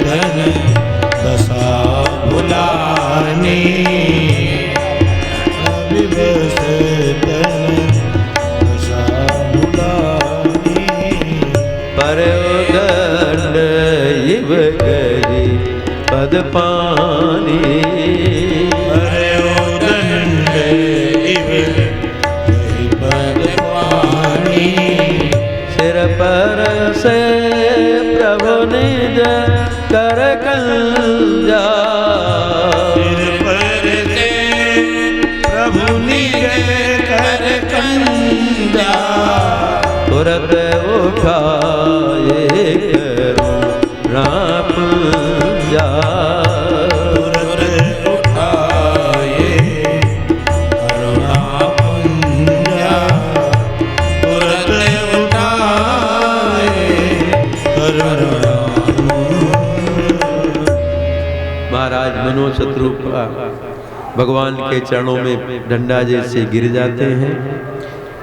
धन दशा भुलानी, अविवश धन दशा भुलानी। पर दंड इव गरी पद पानी, दंड इव गरी पद पानी। सिर पर से प्रभु निज कर कंजा, सिर पर से प्रभु निज कर कंजा। तुरत उठाए करुणा पुंजा, तुरत उठाए करुणा पुंजा, तुरत उठाए करुणा। महाराज मनोशत्रुपा भगवान के चरणों में डंडा जैसे गिर जाते हैं।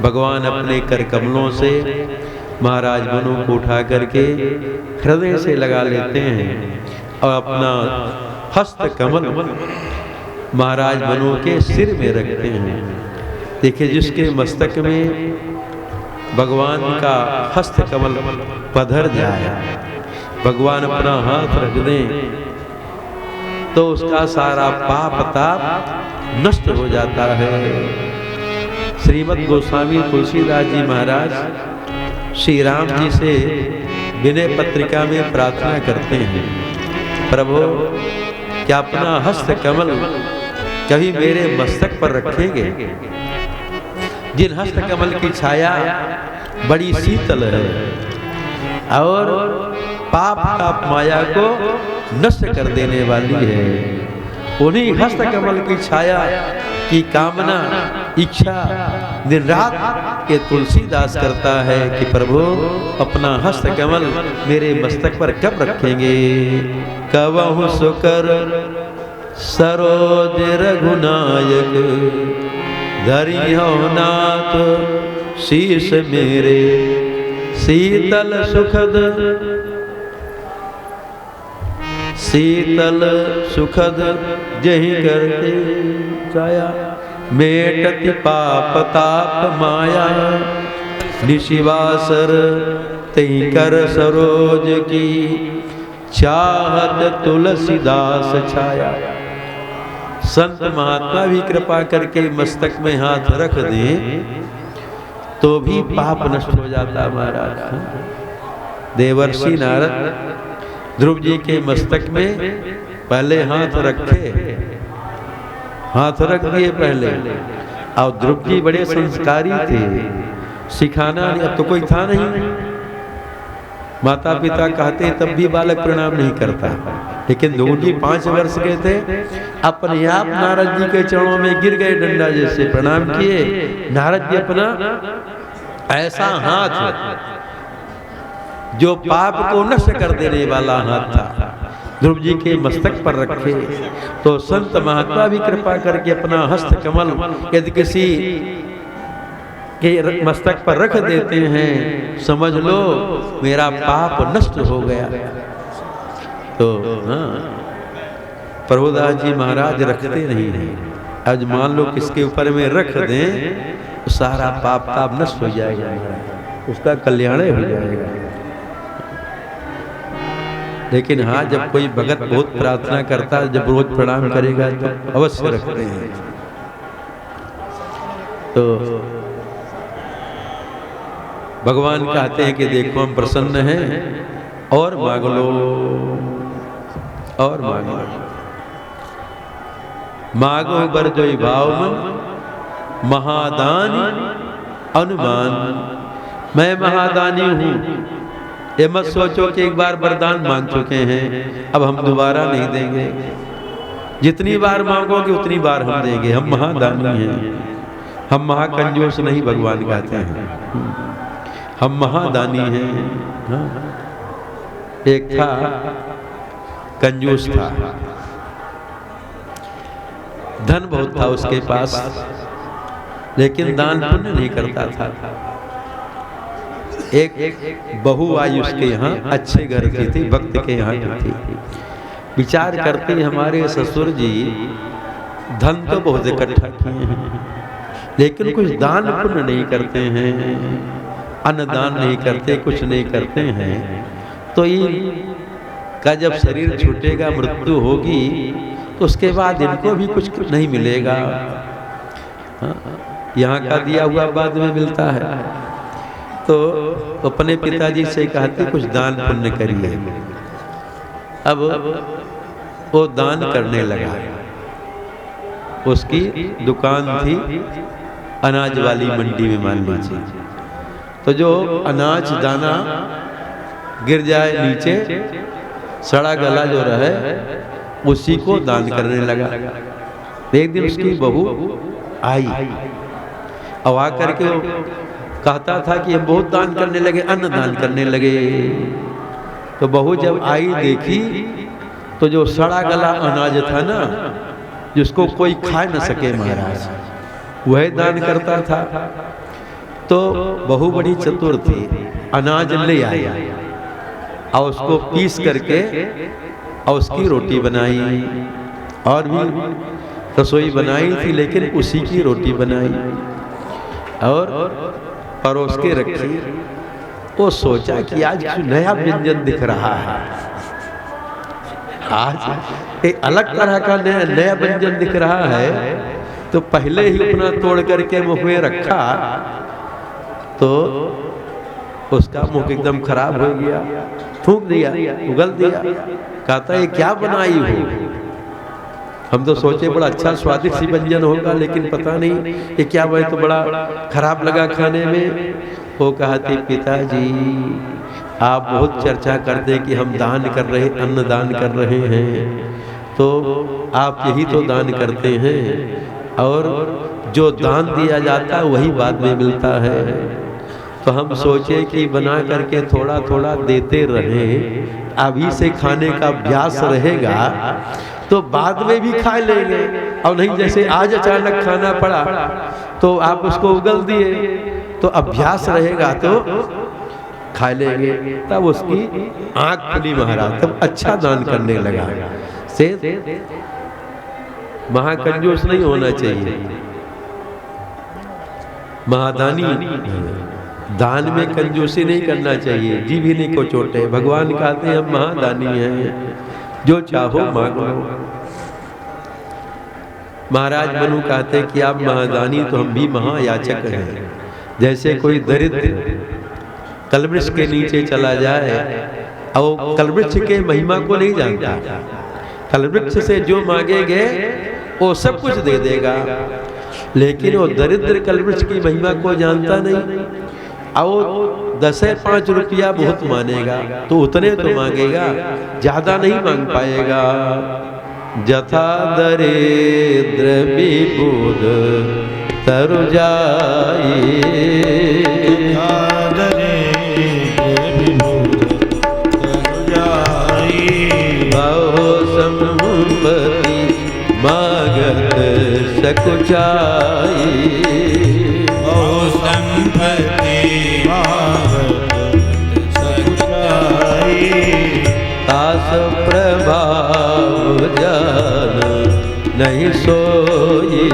भगवान अपने कर कमलों से महाराज मनु को उठा करके हृदय से लगा लेते हैं और अपना हस्त कमल महाराज मनु के सिर में रखते हैं। देखिए, जिसके मस्तक में भगवान का हस्त कमल पधर जाए, भगवान अपना हाथ रख दें तो उसका सारा पाप ताप नष्ट हो जाता है। श्रीमद् गोस्वामी तुलसीदास जी महाराज श्री राम जी से विनय पत्रिका में प्रार्थना करते हैं, प्रभु क्या अपना हस्त कमल कभी मेरे मस्तक पर रखेंगे? जिन हस्त कमल की छाया बड़ी शीतल है और पाप ताप माया को नष्ट कर देने वाली है, उन्हीं हस्त कमल की छाया की कामना इच्छा दिन रात ये तुलसीदास करता है कि प्रभु अपना हस्त कमल मेरे मस्तक पर कब रखेंगे? कबहु सुकर सरोज रघुनायक, धरियो नाथ शीश मेरे शीतल सुखद, शीतल सुखद जही करते छाया। मेटति पाप ताप माया, निशिवासर तई कर सरोज की, चाहत तुलसीदास छाया। संत महात्मा भी कृपा करके मस्तक में हाथ रख दें तो भी पाप नष्ट हो जाता महाराज। देवर्षि नारद ध्रुव जी के मस्तक में पहले हाथ रखे, हाथ रख दिए पहले, और ध्रुव जी बड़े संस्कारी थे, सिखाना अब तो कोई था नहीं, माता पिता कहते तब भी बालक प्रणाम नहीं करता, लेकिन ध्रुव जी 5 वर्ष के थे, अपने आप नारद जी के चरणों में गिर गए, डंडा जैसे प्रणाम किए। नारद जी अपना ऐसा हाथ जो पाप को नष्ट कर देने वाला हाथ था ध्रुव जी के मस्तक पर रखे, तो संत महात्मा भी कृपा करके अपना हस्त कमल यदि किसी के मस्तक पर रख देते हैं, समझ लो मेरा पाप नष्ट हो गया। तो हाँ, प्रभुदास जी महाराज रखते नहीं हैं। आज मान लो किसके ऊपर में रख दें तो सारा पाप ताप नष्ट हो जाएगा, उसका कल्याण हो जाएगा। लेकिन हाँ, जब कोई भगत बहुत प्रार्थना करता है, जब रोज प्रणाम करेगा तो अवश्य रखते हैं। तो भगवान कहते हैं कि देखो हम प्रसन्न हैं और मांग लो, और मांग लो। मांगो बर जो भाव मन, महादानी अनुमान। मैं महादानी हूँ, ये मत सोचो कि एक बार वरदान मांग चुके हैं अब हम दोबारा नहीं देंगे। जितनी बार मांगोगे उतनी बार हम देंगे। हम महादानी हैं, हम महाकंजूस नहीं, भगवान कहते हैं हम महादानी हैं। हाँ। एक था कंजूस था, धन बहुत था उसके पास, लेकिन दान पुण्य नहीं करता था। एक बहु आई उसके यहाँ अच्छे घर की थी, भक्त के यहाँ की थी। विचार करते हमारे ससुर जी धन तो बहुत इकट्ठा किए हैं, लेकिन कुछ दान पुण्य नहीं करते हैं, अन्नदान नहीं करते, कुछ नहीं करते हैं। तो ये का जब शरीर छूटेगा, मृत्यु होगी, तो उसके बाद इनको भी कुछ नहीं मिलेगा। यहाँ का दिया हुआ बाद में मिलता है। तो अपने पिताजी से कहते कुछ दान पुण्य करिए। अब वो दान करने लगा। उसकी दुकान थी अनाज वाली मंडी में, मान लीजिए। तो जो अनाज दाना गिर जाए नीचे, सड़ा गला जो रहे, उसी को दान करने लगा। एक दिन उसकी बहू आई, अब आकर के कहता था कि हम बहुत दान करने लगे, अन्न दान करने लगे। तो बहू जब आई देखी तो जो सड़ा गला अनाज था ना, जिसको कोई खा न सके महाराज, वह दान करता था। तो बहू बड़ी चतुर थी, अनाज ले आई और उसको पीस करके और उसकी रोटी बनाई, और भी रसोई बनाई थी, लेकिन उसी की रोटी बनाई और परोस के रखी। वो सोचा कि आज कुछ नया व्यंजन दिख रहा है, आज एक अलग तरह का नया व्यंजन दिख रहा है। तो पहले ही अपना तोड़ करके मुख में रखा, तो उसका मुख एकदम खराब हो गया, थूक दिया, उगल दिया। कहता है क्या बनाई हो? हम तो सोचे बड़ा अच्छा स्वादिष्ट सी व्यंजन होगा, लेकिन पता नहीं ये क्या बने, तो बड़ा खराब लगा खाने में। वो कहती पिताजी आप बहुत चर्चा करते कि हम दान कर रहे, अन्न दान कर रहे हैं, तो आप यही तो दान करते हैं, और जो दान दिया जाता है वही बाद में मिलता है। तो हम सोचे कि बना करके थोड़ा थोड़ा देते रहें, अभी से खाने का अभ्यास रहेगा तो बाद में भी खा लेंगे, और नहीं जैसे आज अचानक खाना पड़ा तो आप उसको उगल दिए, तो अभ्यास रहेगा तो खा लेंगे। तब उसकी आंख खुली महाराज, तब अच्छा दान करने लगा। से महाकंजूस नहीं होना चाहिए, महादानी, दान में कंजूसी नहीं करना चाहिए, जी भी नहीं को चोटे। भगवान कहते हैं हम महादानी हैं, जो चाहो मांग लो। महाराज मनु कहते कि आप महादानी, तो हम भी महायाचक हैं। जैसे कोई दरिद्र कलवृक्ष के नीचे चला जाए और कलवृक्ष के महिमा को नहीं जानता, कलवृक्ष से जो मांगेगे वो सब कुछ दे देगा, लेकिन वो दरिद्र कलवृक्ष की महिमा को जानता नहीं, और 10-5 रुपया बहुत मानेगा, तो उतने तो मांगेगा, ज्यादा नहीं मांग पाएगा। जथा दरिद्र विबुध तरु जाई, बहु संपत्ति मागत सकुचाई, बहु संपत्ति तास प्रभाव जान नहीं सोई,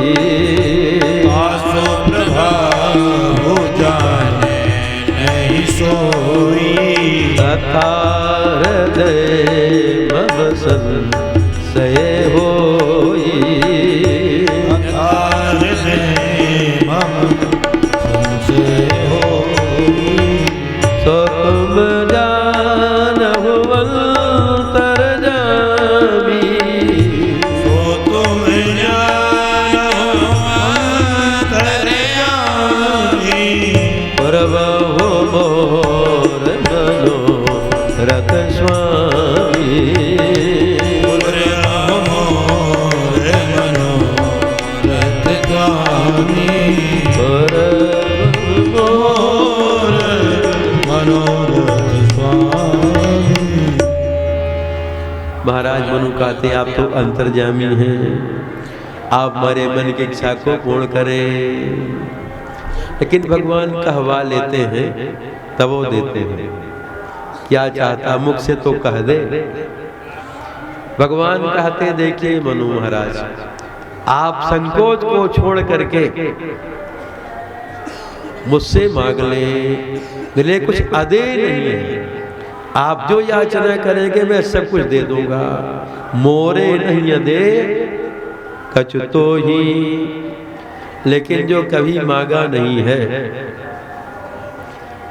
तास प्रभाव जान नहीं सोई, तथा हृदय मम संशय होई, तथा हृदय मम संशय होई, सो तुम जानहु अंतर जामी, सो तुम जानहु अंतर जामी, प्रभु मोर मनोरथ स्वामी, प्रभु मोर मनोरथ स्वामी, प्रभु मोर मनोरथ स्वामी। महाराज मनु कहते आप तो अंतर्जामी हैं, आप हमारे मन की इच्छा को पूर्ण करें। लेकिन भगवान कहवा लेते हैं तब वो देते हैं। क्या चाहता मुख से तो कह दे। भगवान कहते देखिए मनु महाराज, आप संकोच को छोड़ करके मुझसे मांग ले, मेरे कुछ अदे नहीं है। आप जो याचना करेंगे मैं सब कुछ दे दूंगा। मोरे नहीं अदे कछु तो ही, लेकिन जो कभी मांगा नहीं है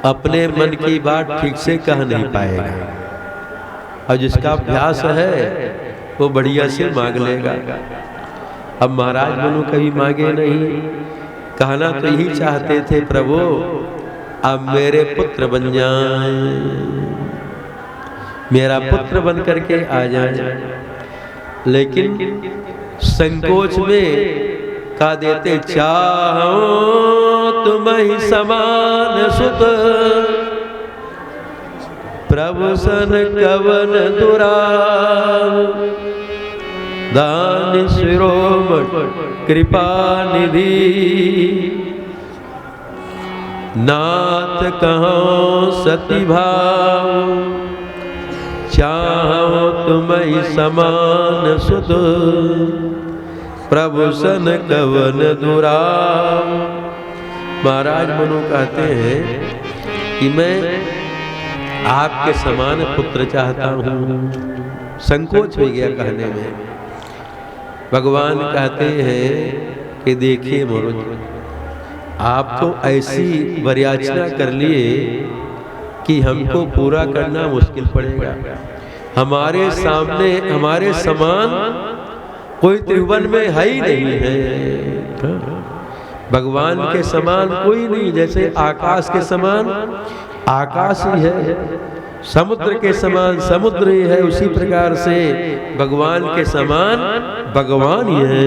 अपने मन की बात ठीक से कह नहीं पाएगा, और जिसका अभ्यास है वो बढ़िया से मांग लेगा। अब महाराज मनु कभी मांगे नहीं, कहना तो यही चाहते थे, प्रभु अब मेरे पुत्र बन जाएं, मेरा पुत्र बन करके आ जाए। लेकिन संकोच में का देते, चाहो तुम ही समान सुत, प्रभु सन कवन दुराव, दान शिरोमणि कृपा निधि, नाथ कहो सती भाव, चाहो तुम ही समान सुत, प्रभु सन कवन दुराव। महाराज मनु कहते हैं कि मैं आपके समान पुत्र चाहता हूँ। संकोच हो गया कहने में। भगवान कहते हैं कि देखिए मनु, आप तो ऐसी वरयाचना कर लिए कि हमको पूरा करना मुश्किल पड़ेगा। हमारे सामने हमारे समान कोई त्रिभुवन में है ही नहीं है। भगवान के समान कोई नहीं। जैसे आकाश के समान आकाश ही है, समुद्र के समान समुद्र ही है, उसी प्रकार से भगवान के समान भगवान ही है।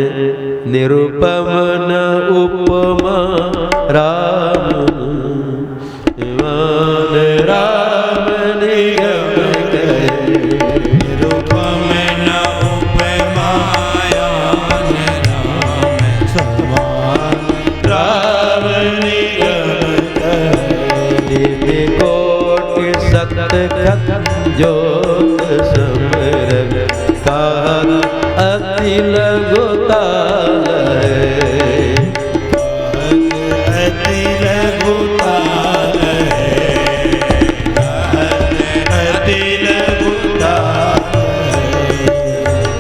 निरुपम न उपमा राम, राम निगम करे, निरुपम न उपमा राम निगम करे, कोटि सतखत जोत समरग का अति लघुता है, अति लघुता है, अति लघुता है।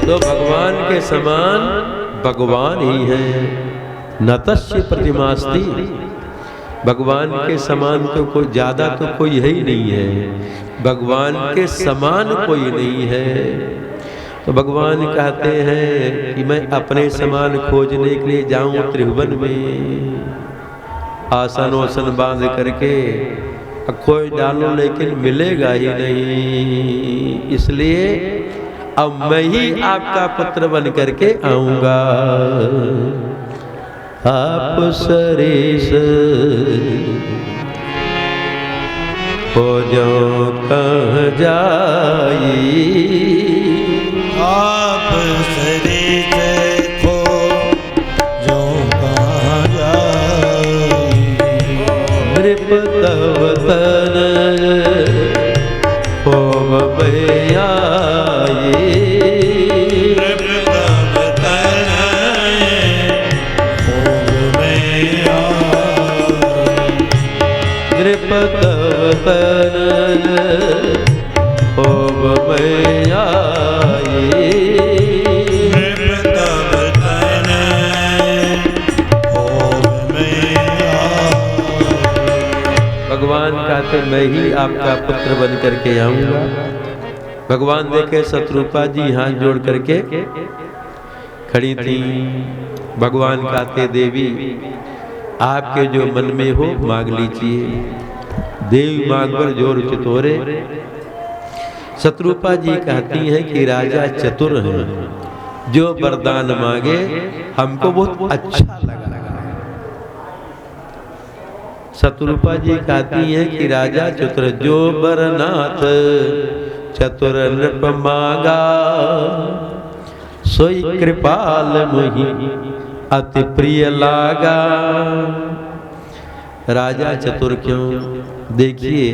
तो भगवान के समान भगवान ही है। नतस्य प्रतिमास्ति, भगवान के समान तो कोई ज्यादा तो कोई है ही नहीं है। भगवान के समान कोई नहीं है। तो भगवान कहते हैं कि मैं अपने समान खोजने के लिए जाऊं त्रिभुवन में, आसन ओसन बांध करके खोज डालो, लेकिन मिलेगा ही नहीं। इसलिए अब मैं ही आपका पुत्र बन करके आऊंगा। आप सरेस हो जो कह जाई, आप सरेस को जो कहाँ जाई, नृप तव तन होम में आई, नृप तव तन होम में आई, नृप तव तन होम में आई। भगवान कहते मैं ही आपका पुत्र बन करके आऊंगा। भगवान देखे शत्रुपा जी हाथ जोड़ करके खड़ी थी। भगवान कहते देवी आपके जो मन में हो मांग लीजिए। देवी मांग पर जोर चितोरे। शत्रुपा जी कहती हैं कि राजा चतुर हैं, जो वरदान मांगे हमको बहुत अच्छा लगा। शत्रुपा जी कहती हैं कि राजा चतुर जो बरनाथ चतुर नृप मांगा, सोई कृपाल मुहि अति प्रिय लागा। राजा चतुर क्यों? देखिए,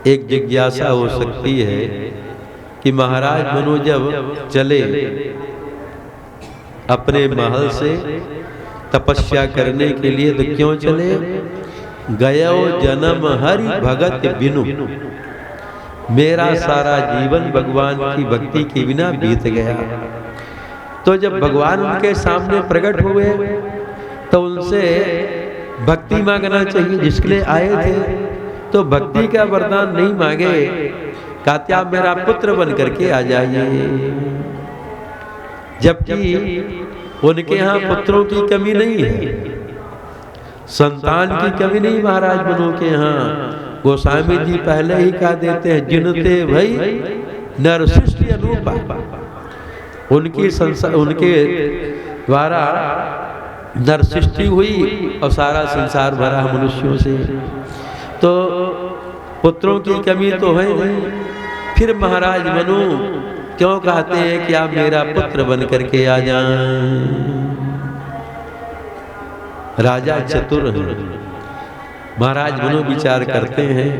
एक जिज्ञासा हो सकती है कि महाराज मनु जब चले अपने महल से तपस्या करने के लिए तो क्यों चले? गयो जन्म हरि भगत बिनु, मेरा सारा जीवन भगवान की भक्ति के बिना बीत गया। तो जब भगवान उनके सामने प्रकट हुए तो उनसे भक्ति मांगना चाहिए, जिसके लिए आए थे। तो भक्ति का वरदान नहीं मांगे, कहते आप मेरा पुत्र बन करके आ जाइए। जबकि उनके यहाँ पुत्रों की कमी नहीं है, संतान की कमी नहीं महाराज मनु के यहाँ। गोस्वामी जी पहले ही कह देते हैं, जिनते भई नर सृष्टि अनुपा, उनके द्वारा नर सृष्टि हुई और सारा संसार भरा मनुष्यों से। तो पुत्रों की कमी तो है नहीं, फिर महाराज मनु क्यों कहते हैं कि आप मेरा पुत्र बन करके आ जाएं? राजा चतुर हैं। महाराज मनु विचार करते हैं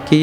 कि